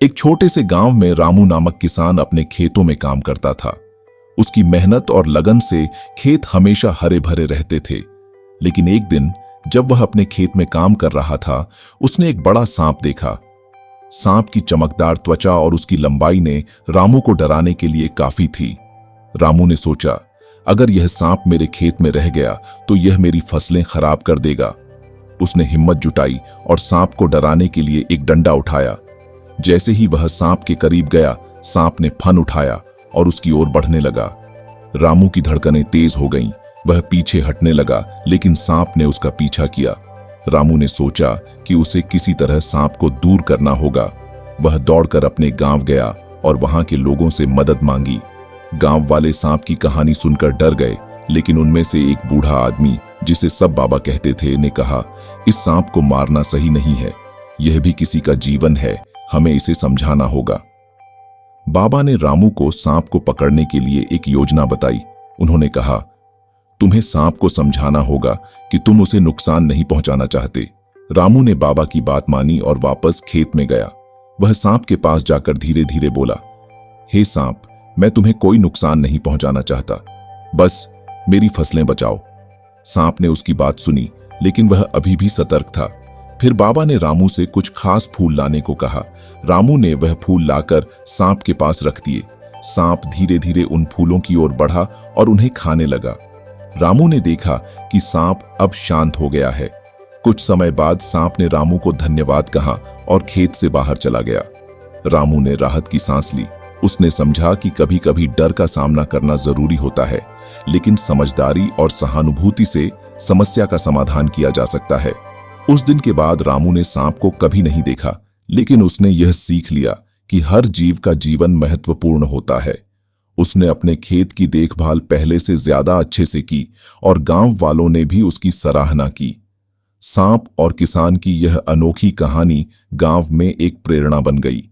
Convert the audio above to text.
एक छोटे से गांव में रामू नामक किसान अपने खेतों में काम करता था। उसकी मेहनत और लगन से खेत हमेशा हरे भरे रहते थे। लेकिन एक दिन जब वह अपने खेत में काम कर रहा था, उसने एक बड़ा सांप देखा। सांप की चमकदार त्वचा और उसकी लंबाई ने रामू को डराने के लिए काफी थी। रामू ने सोचा, अगर यह सांप मेरे खेत में रह गया तो यह मेरी फसलें खराब कर देगा। उसने हिम्मत जुटाई और सांप को डराने के लिए एक डंडा उठाया। जैसे ही वह सांप के करीब गया, सांप ने फन उठाया और उसकी ओर बढ़ने लगा। रामू की धड़कनें तेज हो गईं। वह पीछे हटने लगा, लेकिन सांप ने उसका पीछा किया। रामू ने सोचा कि उसे किसी तरह सांप को दूर करना होगा। वह दौड़कर अपने गांव गया और वहां के लोगों से मदद मांगी। गांव वाले सांप की कहानी सुनकर डर गए, लेकिन उनमें से एक बूढ़ा आदमी, जिसे सब बाबा कहते थे, ने कहा, इस सांप को मारना सही नहीं है। यह भी किसी का जीवन है, हमें इसे समझाना होगा। बाबा ने रामू को सांप को पकड़ने के लिए एक योजना बताई। उन्होंने कहा, तुम्हें सांप को समझाना होगा कि तुम उसे नुकसान नहीं पहुंचाना चाहते। रामू ने बाबा की बात मानी और वापस खेत में गया। वह सांप के पास जाकर धीरे धीरे बोला, हे सांप, मैं तुम्हें कोई नुकसान नहीं पहुंचाना चाहता, बस मेरी फसलें बचाओ। सांप ने उसकी बात सुनी, लेकिन वह अभी भी सतर्क था। फिर बाबा ने रामू से कुछ खास फूल लाने को कहा। रामू ने वह फूल लाकर सांप के पास रख दिए। सांप धीरे धीरे उन फूलों की ओर बढ़ा और उन्हें खाने लगा। रामू ने देखा कि सांप अब शांत हो गया है। कुछ समय बाद सांप ने रामू को धन्यवाद कहा और खेत से बाहर चला गया। रामू ने राहत की सांस ली। उसने समझा कि कभी कभी डर का सामना करना जरूरी होता है, लेकिन समझदारी और सहानुभूति से समस्या का समाधान किया जा सकता है। उस दिन के बाद रामू ने सांप को कभी नहीं देखा, लेकिन उसने यह सीख लिया कि हर जीव का जीवन महत्वपूर्ण होता है। उसने अपने खेत की देखभाल पहले से ज्यादा अच्छे से की और गांव वालों ने भी उसकी सराहना की। सांप और किसान की यह अनोखी कहानी गांव में एक प्रेरणा बन गई।